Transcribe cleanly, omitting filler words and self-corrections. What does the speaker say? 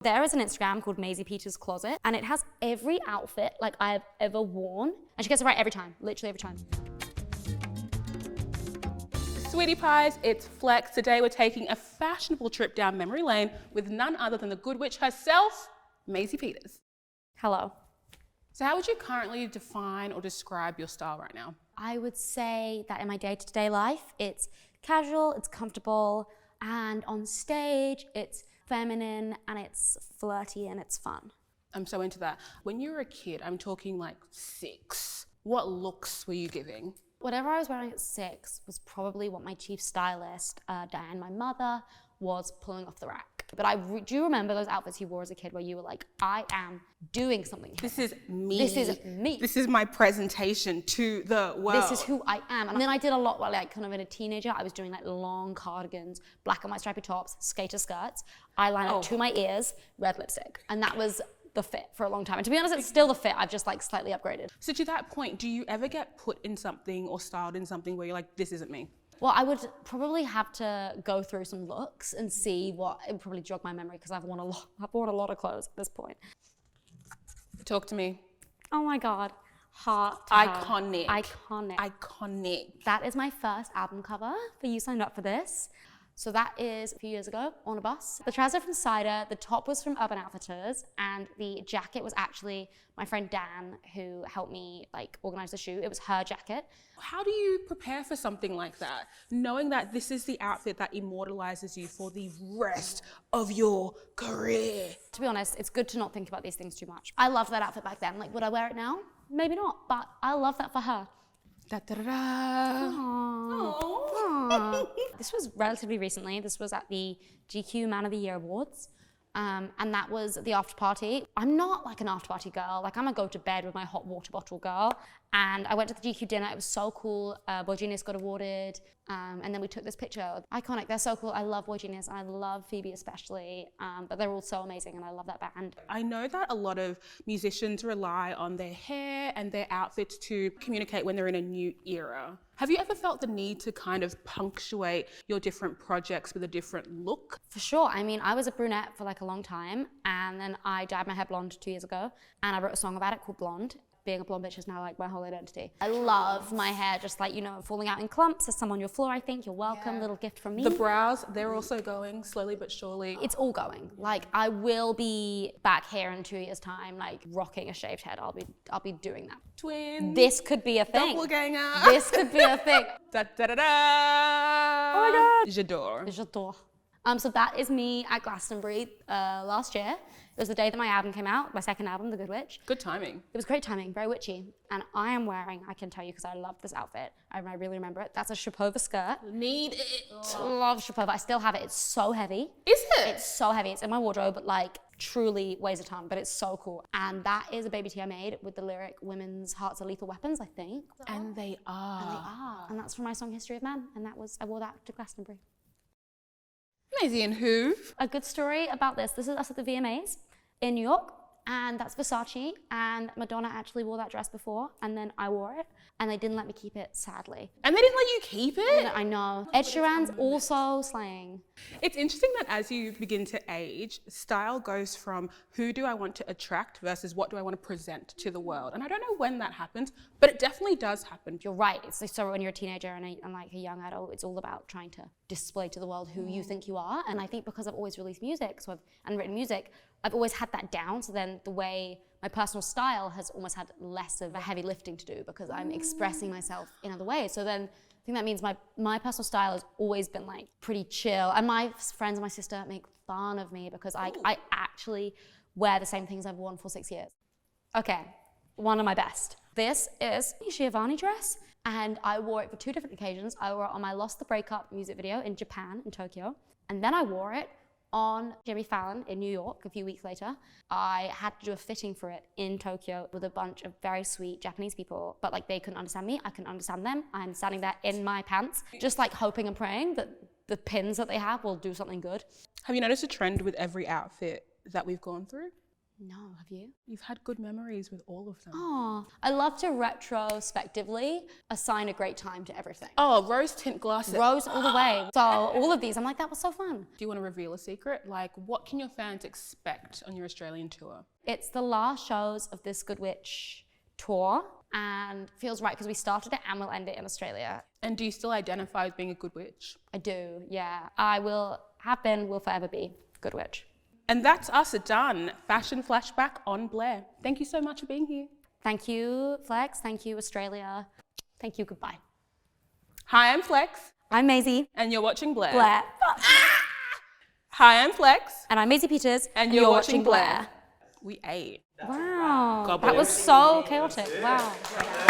There is an Instagram called Maisie Peters Closet, and it has every outfit like I have ever worn, and she gets it right every time, literally every time. Sweetie pies, it's Flex. Today we're taking a fashionable trip down memory lane with none other than the good witch herself, Maisie Peters. Hello. So how would you currently define or describe your style right now? I would say that in my day-to-day life, it's casual, it's comfortable, and on stage, it's feminine and it's flirty and it's fun. I'm so into that. When you were a kid, I'm talking like 6, what looks were you giving? Whatever I was wearing at 6 was probably what my chief stylist, Diane, my mother, was pulling off the rack. But I do remember those outfits you wore as a kid where you were like, I am doing something here. This is me. This is me. This is my presentation to the world. This is who I am. And then I did a lot while like kind of in a teenager. I was doing like long cardigans, black and white stripy tops, skater skirts, eyeliner to my ears, red lipstick. And that was the fit for a long time. And to be honest, it's still the fit. I've just like slightly upgraded. So to that point, do you ever get put in something or styled in something where you're like, this isn't me? Well, I would probably have to go through some looks and see what, it would probably jog my memory because I've worn a lot of clothes at this point. Talk to me. Oh my God, heart. Iconic. Iconic. Iconic. That is my first album cover for You Signed Up For This. So that is a few years ago on a bus. The trousers from Cider, the top was from Urban Outfitters, and the jacket was actually my friend Dan who helped me like organize the shoot. It was her jacket. How do you prepare for something like that? Knowing that this is the outfit that immortalizes you for the rest of your career. To be honest, it's good to not think about these things too much. I loved that outfit back then. Like, would I wear it now? Maybe not, but I love that for her. Da, da, da, da. Aww. This was relatively recently. This was at the GQ Man of the Year Awards. And that was the after party. I'm not like an after party girl. Like I'm a go to bed with my hot water bottle girl. And I went to the GQ dinner. It was so cool. Boy Genius got awarded. And then we took this picture. Iconic, they're so cool. I love Boy Genius and I love Phoebe especially. But they're all so amazing and I love that band. I know that a lot of musicians rely on their hair and their outfits to communicate when they're in a new era. Have you ever felt the need to kind of punctuate your different projects with a different look? For sure. I mean, I was a brunette for like a long time and then I dyed my hair blonde 2 years ago and I wrote a song about it called Blonde. Being a blonde bitch is now like my whole identity. I love my hair just like, you know, falling out in clumps. There's some on your floor, I think. You're welcome, little gift from me. The brows, they're also going slowly but surely. It's all going. Like I will be back here in 2 years time, like rocking a shaved head. I'll be doing that. Twins. This could be a thing. Doppelganger. This could be a thing. Da, da, da, da. Oh my God. J'adore. J'adore. So that is me at Glastonbury last year. It was the day that my album came out, my second album, The Good Witch. Good timing. It was great timing, very witchy. And I am wearing, I can tell you because I love this outfit, I really remember it. That's a Shapova skirt. Need it. Love Shapova. I still have it. It's so heavy. Is it? It's so heavy. It's in my wardrobe, but like truly weighs a ton, but it's so cool. And that is a baby tee I made with the lyric, "Women's hearts are lethal weapons," I think. And they are. And they are. And that's from my song History of Man. And I wore that to Glastonbury. Maisie and who? A good story about this. This is us at the VMAs in New York, and that's Versace, and Madonna actually wore that dress before, and then I wore it, and they didn't let me keep it, sadly. And they didn't let you keep it? I know. Ed Sheeran's also slaying. It's interesting that as you begin to age, style goes from who do I want to attract versus what do I want to present to the world. And I don't know when that happens, but it definitely does happen. You're right. It's like, so when you're a teenager and like a young adult, it's all about trying to display to the world who you think you are. And I think because I've always released music and written music, I've always had that down. So then the way my personal style has almost had less of a heavy lifting to do because I'm expressing myself in other ways. So then I think that means my personal style has always been like pretty chill. And my friends and my sister make fun of me because I actually wear the same things I've worn for 6 years. Okay, one of my best. This is a Giovanni dress. And I wore it for 2 different occasions. I wore it on my Lost the Breakup music video in Japan, in Tokyo. And then I wore it on Jimmy Fallon in New York a few weeks later. I had to do a fitting for it in Tokyo with a bunch of very sweet Japanese people, but like they couldn't understand me, I couldn't understand them. I'm standing there in my pants, just like hoping and praying that the pins that they have will do something good. Have you noticed a trend with every outfit that we've gone through? No, have you? You've had good memories with all of them. Oh, I love to retrospectively assign a great time to everything. Oh, rose tint glasses. Rose all the way. So all of these, I'm like, that was so fun. Do you want to reveal a secret? Like, what can your fans expect on your Australian tour? It's the last shows of this Good Witch tour, and feels right because we started it and we'll end it in Australia. And do you still identify as being a good witch? I do, yeah. I have been, will forever be Good Witch. And that's us done. Fashion Flashback on Blare. Thank you so much for being here. Thank you, Flex. Thank you, Australia. Thank you, goodbye. Hi, I'm Flex. I'm Maisie. And you're watching Blare. Blare. Hi, I'm Flex. And I'm Maisie Peters. And you're watching Blare. We ate. Wow. God That was bless. so chaotic. Wow.